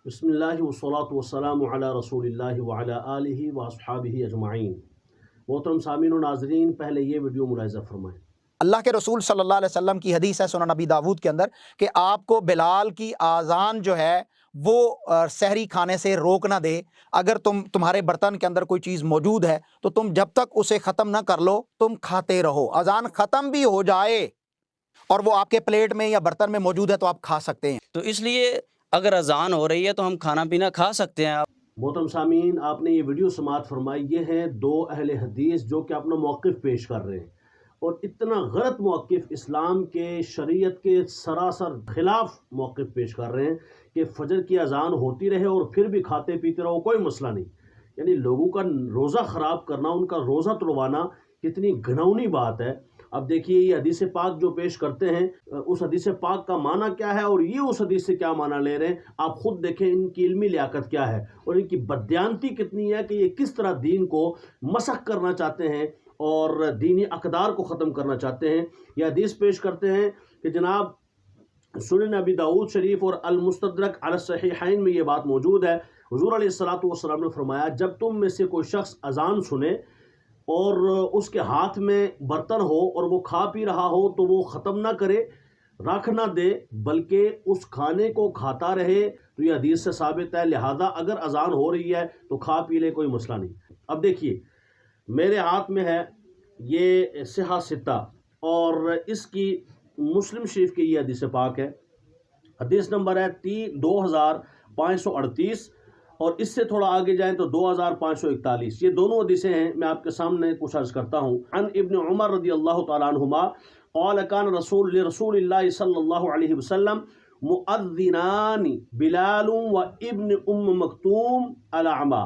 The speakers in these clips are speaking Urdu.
بسم اللہ والصلاة والسلام علی رسول اللہ وعلی آلہ واصحابہ اجمعین۔ محترم سامعین و ناظرین، پہلے یہ ویڈیو ملاحظہ فرمائیں۔ اللہ کے رسول صلی اللہ علیہ وسلم کی حدیث ہے سنن نبی داود کے اندر کہ آپ کو بلال کی آذان جو ہے وہ سحری کھانے سے روک نہ دے۔ اگر تمہارے برتن کے اندر کوئی چیز موجود ہے تو تم جب تک اسے ختم نہ کر لو تم کھاتے رہو۔ اذان ختم بھی ہو جائے اور وہ آپ کے پلیٹ میں یا برتن میں موجود ہے تو آپ کھا سکتے ہیں۔ تو اس لیے اگر اذان ہو رہی ہے تو ہم کھانا پینا کھا سکتے ہیں۔ محترم سامعین، آپ نے یہ ویڈیو سماعت فرمائی، یہ ہیں دو اہل حدیث جو کہ اپنا موقف پیش کر رہے ہیں، اور اتنا غلط موقف، اسلام کے شریعت کے سراسر خلاف موقف پیش کر رہے ہیں کہ فجر کی اذان ہوتی رہے اور پھر بھی کھاتے پیتے رہو، کوئی مسئلہ نہیں۔ یعنی لوگوں کا روزہ خراب کرنا، ان کا روزہ توڑوانا کتنی گھناؤنی بات ہے۔ اب دیکھیے یہ حدیث پاک جو پیش کرتے ہیں، اس حدیث پاک کا معنی کیا ہے اور یہ اس حدیث سے کیا معنی لے رہے ہیں، آپ خود دیکھیں ان کی علمی لیاقت کیا ہے اور ان کی بددیانتی کتنی ہے کہ یہ کس طرح دین کو مسخ کرنا چاہتے ہیں اور دینی اقدار کو ختم کرنا چاہتے ہیں۔ یہ حدیث پیش کرتے ہیں کہ جناب سنن نبی داؤد شریف اور المستدرک علی الصحیحین میں یہ بات موجود ہے۔ حضور علیہ الصلوۃ والسلام نے فرمایا، جب تم میں سے کوئی شخص اذان سنے اور اس کے ہاتھ میں برتن ہو اور وہ کھا پی رہا ہو تو وہ ختم نہ کرے، رکھ نہ دے، بلکہ اس کھانے کو کھاتا رہے، تو یہ حدیث سے ثابت ہے۔ لہذا اگر اذان ہو رہی ہے تو کھا پی لے، کوئی مسئلہ نہیں۔ اب دیکھیے میرے ہاتھ میں ہے یہ صحیح ستہ اور اس کی مسلم شریف کی یہ حدیث پاک ہے۔ حدیث نمبر ہے 2538 اور اس سے تھوڑا آگے جائیں تو 2541۔ یہ دونوں حدیثیں ہیں، میں آپ کے سامنے کچھ عرض کرتا ہوں۔ عن ابن عمر رضی اللہ تعالیٰ عنہما قال كان رسول اللہ صلی اللہ علیہ وسلم مؤذنان بلال و ابن مکتوم الاعمى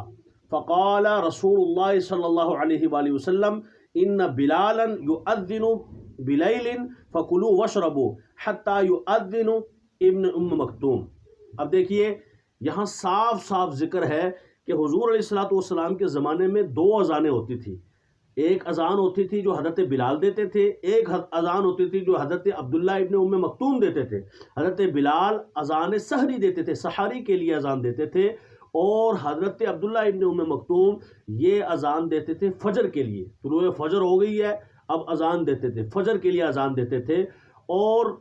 فقال رسول اللہ صلی اللہ علیہ وآلہ وسلم ان بلالا يؤذن بلیل فکلوا واشربوا حتى يؤذن ابن مکتوم۔ اب دیکھیے یہاں صاف صاف ذکر ہے کہ حضور علیہ الصلوۃ والسلام کے زمانے میں دو اذانیں ہوتی تھی۔ ایک اذان ہوتی تھی جو حضرت بلال دیتے تھے، ایک اذان ہوتی تھی جو حضرت عبداللہ ابن ام مکتوم دیتے تھے۔ حضرت بلال اذان سحری دیتے تھے، سحری کے لیے اذان دیتے تھے، اور حضرت عبداللہ ابن ام مکتوم یہ اذان دیتے تھے فجر کے لیے۔ طلوع فجر ہو گئی ہے، اب اذان دیتے تھے، فجر کے لیے اذان دیتے تھے۔ اور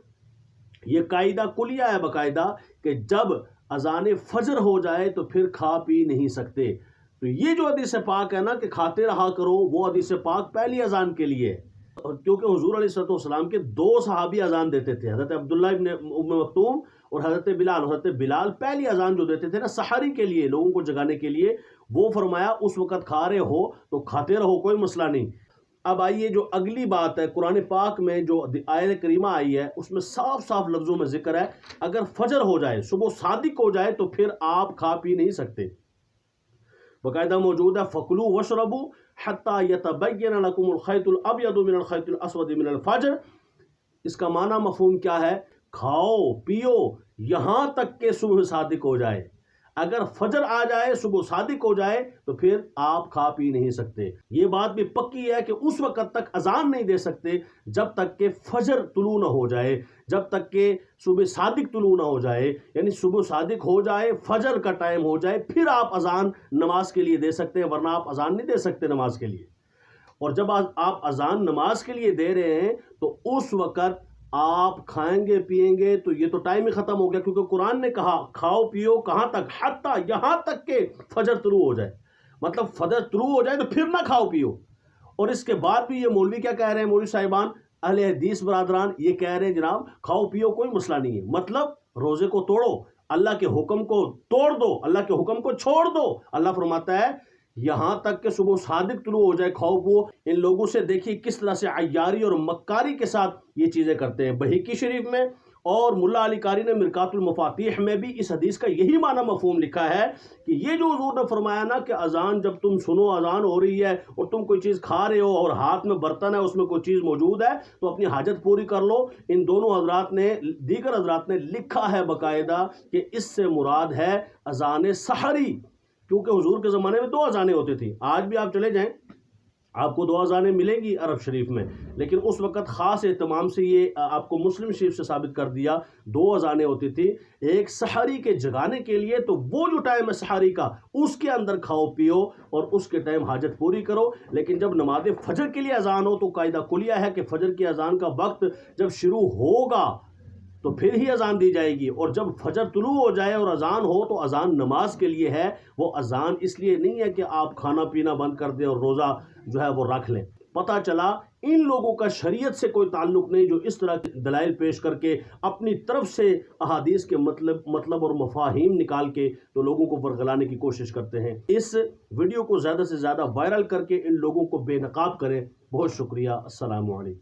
یہ قاعدہ کلیہ ہے باقاعدہ کہ جب اذان فجر ہو جائے تو پھر کھا پی نہیں سکتے۔ تو یہ جو حدیث پاک ہے نا کہ کھاتے رہا کرو، وہ حدیث پاک پہلی اذان کے لیے ہے، کیونکہ حضور علیہ السلام کے دو صحابی اذان دیتے تھے، حضرت عبداللہ ابن ام مکتوم اور حضرت بلال۔ حضرت بلال پہلی اذان جو دیتے تھے نا سحری کے لیے، لوگوں کو جگانے کے لیے، وہ فرمایا اس وقت کھا رہے ہو تو کھاتے رہو، کوئی مسئلہ نہیں۔ اب آئیے جو اگلی بات ہے، قرآن پاک میں جو آیت کریمہ آئی ہے اس میں صاف صاف لفظوں میں ذکر ہے اگر فجر ہو جائے، صبح صادق ہو جائے تو پھر آپ کھا پی نہیں سکتے۔ باقاعدہ موجود ہے فَكُلُوا وَاشْرَبُوا حَتَّى يَتَبَيَّنَ لَكُمُ الْخَيْطُ الْأَبْيَضُ مِنَ الْخَيْطِ الْأَسْوَدِ مِنَ الْفَجْرِ۔ اس کا معنی مفہوم کیا ہے؟ کھاؤ پیو یہاں تک کہ صبح صادق ہو جائے۔ اگر فجر آ جائے، صبح صادق ہو جائے تو پھر آپ کھا پی نہیں سکتے۔ یہ بات بھی پکی ہے کہ اس وقت تک اذان نہیں دے سکتے جب تک کہ فجر طلوع نہ ہو جائے، جب تک کہ صبح صادق طلوع نہ ہو جائے۔ یعنی صبح صادق ہو جائے، فجر کا ٹائم ہو جائے، پھر آپ اذان نماز کے لیے دے سکتے ہیں، ورنہ آپ اذان نہیں دے سکتے نماز کے لیے۔ اور جب آپ اذان نماز کے لیے دے رہے ہیں تو اس وقت آپ کھائیں گے پیئیں گے تو یہ تو ٹائم ہی ختم ہو گیا، کیونکہ قرآن نے کہا کھاؤ پیو کہاں تک؟ حتیٰ، یہاں تک کہ فجر طلوع ہو جائے۔ مطلب فجر طلوع ہو جائے تو پھر نہ کھاؤ پیو۔ اور اس کے بعد بھی یہ مولوی کیا کہہ رہے ہیں، مولوی صاحبان، اہل حدیث برادران، یہ کہہ رہے ہیں جناب کھاؤ پیو کوئی مسئلہ نہیں ہے، مطلب روزے کو توڑو، اللہ کے حکم کو توڑ دو، اللہ کے حکم کو چھوڑ دو۔ اللہ فرماتا ہے یہاں تک کہ صبح صادق طلوع ہو جائے کھاؤ پو۔ ان لوگوں سے دیکھیے کس طرح سے عیاری اور مکاری کے ساتھ یہ چیزیں کرتے ہیں۔ بہیقی شریف میں اور ملا علی قاری نے مرکات المفاتیح میں بھی اس حدیث کا یہی معنی مفہوم لکھا ہے کہ یہ جو حضور نے فرمایا نا کہ اذان جب تم سنو، اذان ہو رہی ہے اور تم کوئی چیز کھا رہے ہو اور ہاتھ میں برتن ہے اس میں کوئی چیز موجود ہے تو اپنی حاجت پوری کر لو۔ ان دونوں حضرات نے، دیگر حضرات نے لکھا ہے باقاعدہ کہ اس سے مراد ہے اذان سحری، کیونکہ حضور کے زمانے میں دو اذانیں ہوتی تھیں۔ آج بھی آپ چلے جائیں آپ کو 2 اذانیں ملیں گی عرب شریف میں، لیکن اس وقت خاص اہتمام سے یہ آپ کو مسلم شریف سے ثابت کر دیا 2 اذانیں ہوتی تھی، ایک سحری کے جگانے کے لیے، تو وہ جو ٹائم ہے سحری کا اس کے اندر کھاؤ پیو اور اس کے ٹائم حاجت پوری کرو، لیکن جب نماز فجر کے لیے اذان ہو تو قاعدہ کلیہ ہے کہ فجر کی اذان کا وقت جب شروع ہوگا تو پھر ہی اذان دی جائے گی، اور جب فجر طلوع ہو جائے اور اذان ہو تو اذان نماز کے لیے ہے، وہ اذان اس لیے نہیں ہے کہ آپ کھانا پینا بند کر دیں اور روزہ جو ہے وہ رکھ لیں۔ پتہ چلا ان لوگوں کا شریعت سے کوئی تعلق نہیں جو اس طرح کے دلائل پیش کر کے اپنی طرف سے احادیث کے مطلب اور مفاہیم نکال کے تو لوگوں کو ورگلانے کی کوشش کرتے ہیں۔ اس ویڈیو کو زیادہ سے زیادہ وائرل کر کے ان لوگوں کو بے نقاب کریں۔ بہت شکریہ، السلام علیکم۔